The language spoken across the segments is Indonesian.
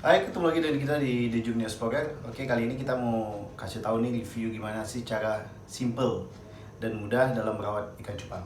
Hai, ketemu lagi dengan kita di The Junior Explorer. Oke, kali ini kita mau kasih tahu nih review gimana sih cara simple dan mudah dalam merawat ikan cupang.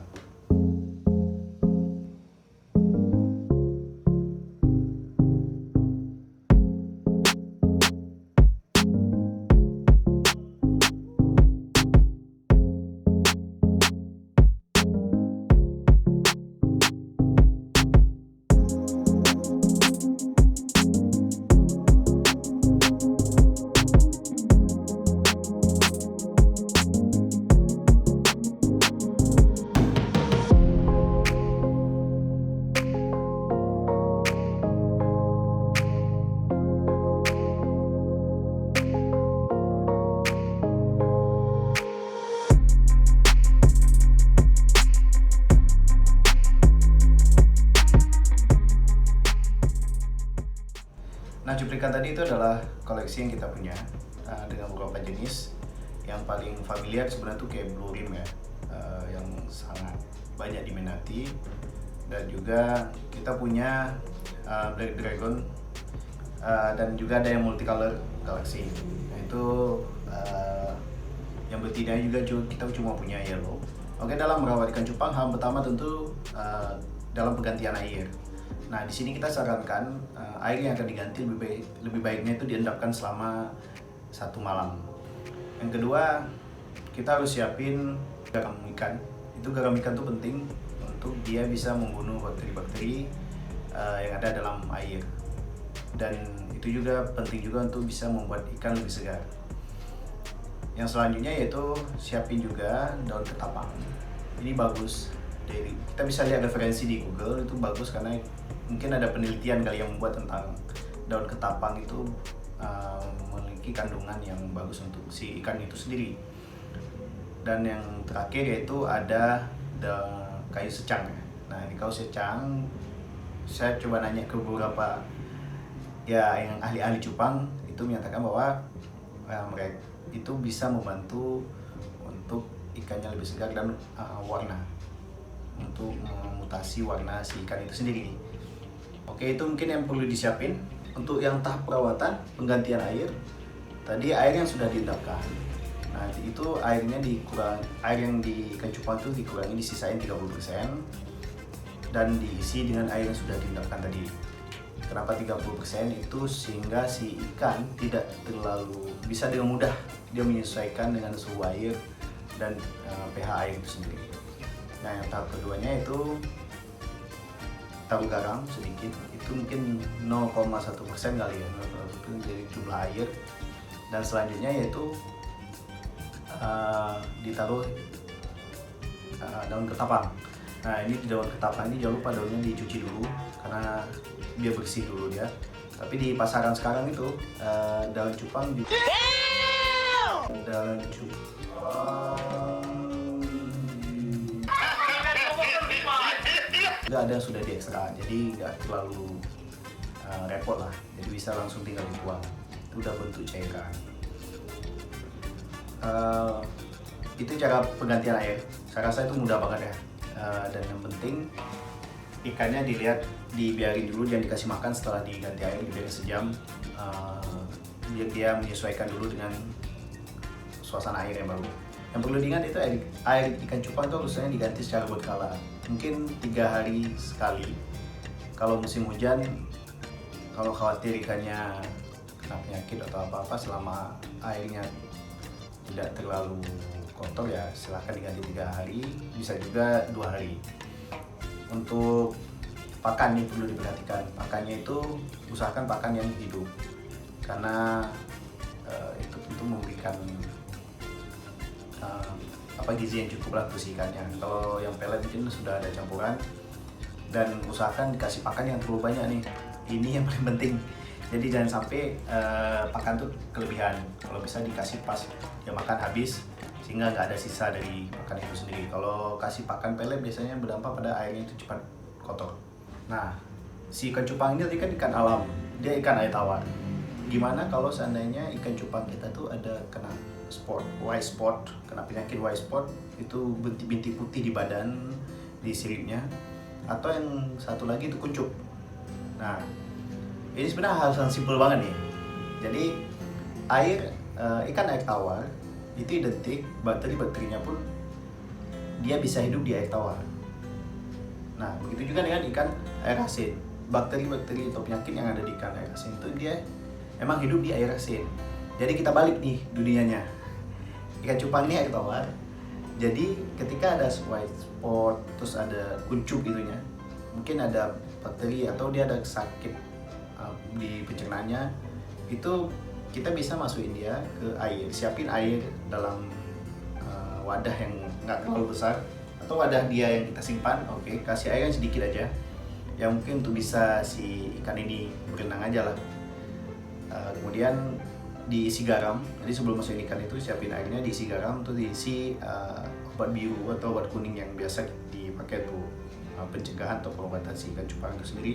Nah, cuplikan tadi itu adalah koleksi yang kita punya dengan beberapa jenis. Yang paling familiar sebenarnya tuh kayak blue rim ya, yang sangat banyak diminati. Dan juga kita punya black dragon, dan juga ada yang multicolor galaxy. Nah, itu yang betina juga kita cuma punya yellow. Oke, dalam merawat ikan cupang hal pertama tentu dalam penggantian air. Nah, di sini kita sarankan air yang akan diganti lebih baiknya itu diendapkan selama 1 malam. Yang kedua, kita harus siapin garam ikan. Itu garam ikan itu penting untuk dia bisa membunuh bakteri-bakteri yang ada dalam air. Dan itu juga penting juga untuk bisa membuat ikan lebih segar. Yang selanjutnya yaitu siapin juga daun ketapang. Ini bagus. Kita bisa lihat referensi di Google, itu bagus karena mungkin ada penelitian kali yang membuat tentang daun ketapang itu memiliki kandungan yang bagus untuk si ikan itu sendiri. Dan yang terakhir yaitu ada kayu secang. Nah, di kayu secang saya coba nanya ke beberapa yang ahli-ahli cupang, itu menyatakan bahwa mereka itu bisa membantu untuk ikannya lebih segar dan warna, untuk memutasi warna si ikan itu sendiri. Oke, itu mungkin yang perlu disiapin. Untuk yang tahap perawatan, penggantian air, tadi air yang sudah diendapkan. Nah, itu air yang di ikan cupang itu dikurangi, disisain 30% dan diisi dengan air yang sudah diendapkan tadi. Kenapa 30%? Itu sehingga si ikan tidak terlalu bisa dengan mudah dia menyesuaikan dengan suhu air dan pH air itu sendiri. Nah, yang tahap keduanya itu taruh garam sedikit, itu mungkin 0,1% kali ya, 0,1% dari jumlah air. Dan selanjutnya yaitu ditaruh daun ketapang. Nah, ini di daun ketapang ini jangan lupa daunnya dicuci dulu karena biar bersih dulu dia. Tapi di pasaran sekarang itu daun cupang juga nggak ada yang sudah diekstrak, jadi nggak terlalu repot lah, jadi bisa langsung tinggal dibuang, itu udah bentuk cairan. Itu cara penggantian air, saya rasa itu mudah banget ya. Dan yang penting ikannya dibiarin dulu, jangan dikasih makan setelah diganti air, dibiarin sejam biar dia menyesuaikan dulu dengan suasana air yang baru. Yang perlu diingat itu air ikan cupang itu harusnya diganti secara berkala, mungkin 3 hari sekali. Kalau musim hujan, kalau khawatir ikannya kena penyakit atau apa-apa selama airnya tidak terlalu kotor, ya silahkan diganti 3 hari, bisa juga 2 hari. Untuk pakan nih perlu diperhatikan, pakannya itu usahakan pakan yang hidup karena itu tentu memberikan gizi yang cukup lah untuk si ikannya. Kalau yang pelet mungkin sudah ada campuran, dan usahakan dikasih pakan yang terlalu banyak nih, ini yang paling penting. Jadi jangan sampai pakan tuh kelebihan, kalau bisa dikasih pas dia makan habis sehingga nggak ada sisa dari pakan itu sendiri. Kalau kasih pakan pelet biasanya berdampak pada airnya itu cepat kotor. Nah, si ikan cupang ini tadi kan ikan alam, dia ikan air tawar. Gimana kalau seandainya ikan cupang kita tuh ada kena white spot, kena penyakit white spot, itu bintik-bintik putih di badan, di siripnya, atau yang satu lagi itu kuncup. Nah, Ini sebenarnya hal yang simpel banget nih. Jadi ikan air tawar itu identik bakteri-bakterinya pun dia bisa hidup di air tawar. Nah, begitu juga dengan ikan air asin. Bakteri-bakteri atau penyakit yang ada di ikan air asin itu dia emang hidup di air asin. Jadi kita balik nih dunianya. Ikan cupang ini air tawar. Jadi ketika ada white spot, terus ada kuncup gitunya, mungkin ada bakteri atau dia ada sakit di pencernaannya, itu kita bisa masukin dia ke air, siapin air dalam wadah yang nggak terlalu besar atau wadah dia yang kita simpan. Oke, kasih air yang sedikit aja, yang mungkin untuk bisa si ikan ini berenang aja lah. Kemudian diisi garam. Jadi sebelum masukin ikan itu siapin airnya, diisi garam, terus diisi obat biru atau obat kuning yang biasa dipakai untuk pencegahan atau pengobatan si ikan cupang itu sendiri.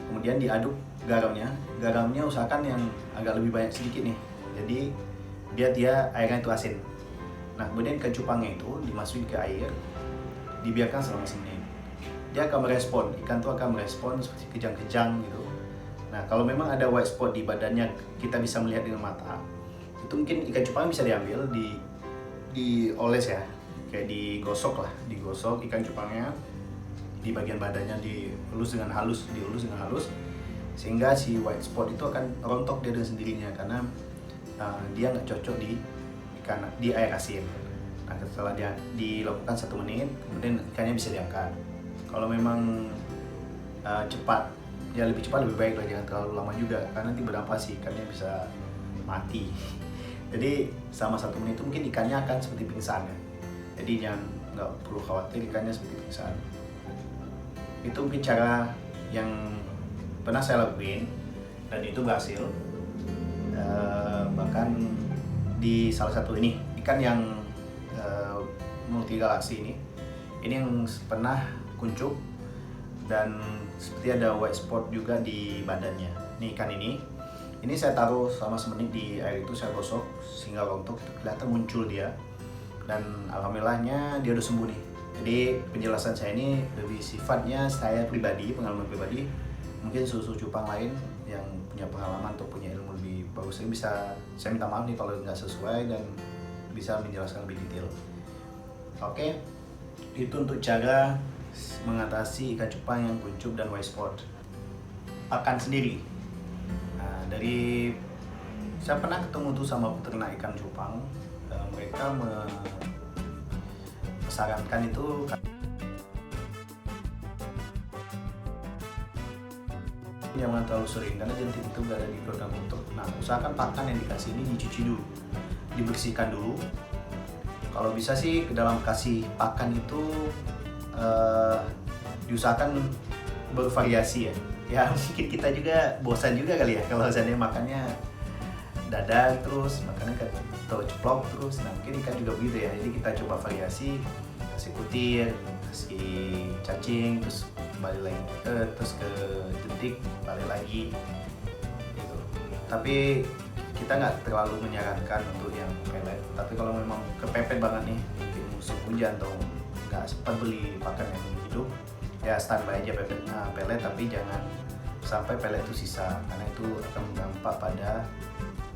Kemudian diaduk garamnya. Garamnya usahakan yang agak lebih banyak sedikit nih. Jadi biar dia airnya itu asin. Nah, kemudian ikan cupangnya itu dimasukin ke air, dibiarkan selama semenit. Dia akan merespon, ikan itu akan merespon seperti kejang-kejang gitu. Nah, kalau memang ada white spot di badannya, kita bisa melihat dengan mata. Itu mungkin ikan cupang bisa diambil, dioles ya, kayak digosok ikan cupangnya di bagian badannya, dielus dengan halus, sehingga si white spot itu akan rontok dia dengan sendirinya karena dia nggak cocok di air asin. Nah, setelah dia dilakukan 1 menit, kemudian ikannya bisa diangkat. Kalau memang cepat, ya lebih cepat lebih baik lah, jangan terlalu lama juga karena nanti berdampak sih ikannya bisa mati. Jadi sama 1 menit itu mungkin ikannya akan seperti pingsan ya. Jadi nggak perlu khawatir ikannya seperti pingsan. Itu mungkin cara yang pernah saya lakuin dan itu berhasil. Bahkan di salah satu ini ikan yang multi galaksi ini yang pernah kuncup dan seperti ada white spot juga di badannya. Nih ikan ini saya taruh selama semenit di air itu, saya gosok sehingga rontok, kelihatan muncul dia, dan alhamdulillahnya dia udah sembuh nih. Jadi penjelasan saya ini lebih sifatnya saya pribadi, pengalaman pribadi. Mungkin susu cupang lain yang punya pengalaman atau punya ilmu lebih bagus ini bisa, saya minta maaf nih kalau nggak sesuai dan bisa menjelaskan lebih detail. Oke, itu untuk cara mengatasi ikan cupang yang kuncup dan white spot. Pakan sendiri. Nah, dari saya pernah ketemu tuh sama peternak ikan cupang, mereka sarankan itu jangan terlalu sering karena jentik itu berada di program untuk. Nah, usahakan pakan yang dikasih ini dicuci dulu, dibersihkan dulu. Kalau bisa sih ke dalam kasih pakan itu diusahakan bervariasi ya. Ya mungkin kita juga bosan juga kali ya kalau misalnya makannya dadar terus, makannya atau ceplok terus. Nah, mungkin ikan juga begitu ya. Jadi kita coba variasi, kasih kutir, kasih cacing, terus balik lagi terus ke jentik, balik lagi gitu. Tapi kita nggak terlalu menyarankan untuk yang pelet. Tapi kalau memang kepepet banget nih, mungkin musim hujan atau nggak sempat beli pakan yang hidup, ya standby aja pelet, tapi jangan sampai pelet itu sisa karena itu akan berdampak pada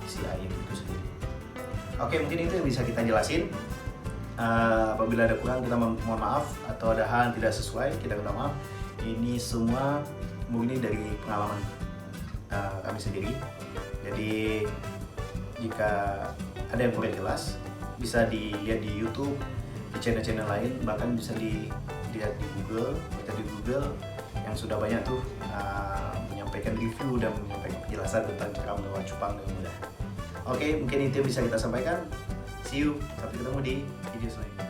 si air itu sendiri. Oke, mungkin itu yang bisa kita jelasin. Apabila ada kurang kita mohon maaf, atau ada hal yang tidak sesuai kita minta maaf. Ini semua murni dari pengalaman kami sendiri. Jadi jika ada yang kurang jelas bisa dilihat di YouTube, di channel-channel lain, bahkan bisa dilihat di Google, baca di Google yang sudah banyak tuh menyampaikan review dan menyampaikan penjelasan tentang cara mengolah cupang dengan mudah. Oke, mungkin itu yang bisa kita sampaikan. See you, sampai ketemu di video selanjutnya.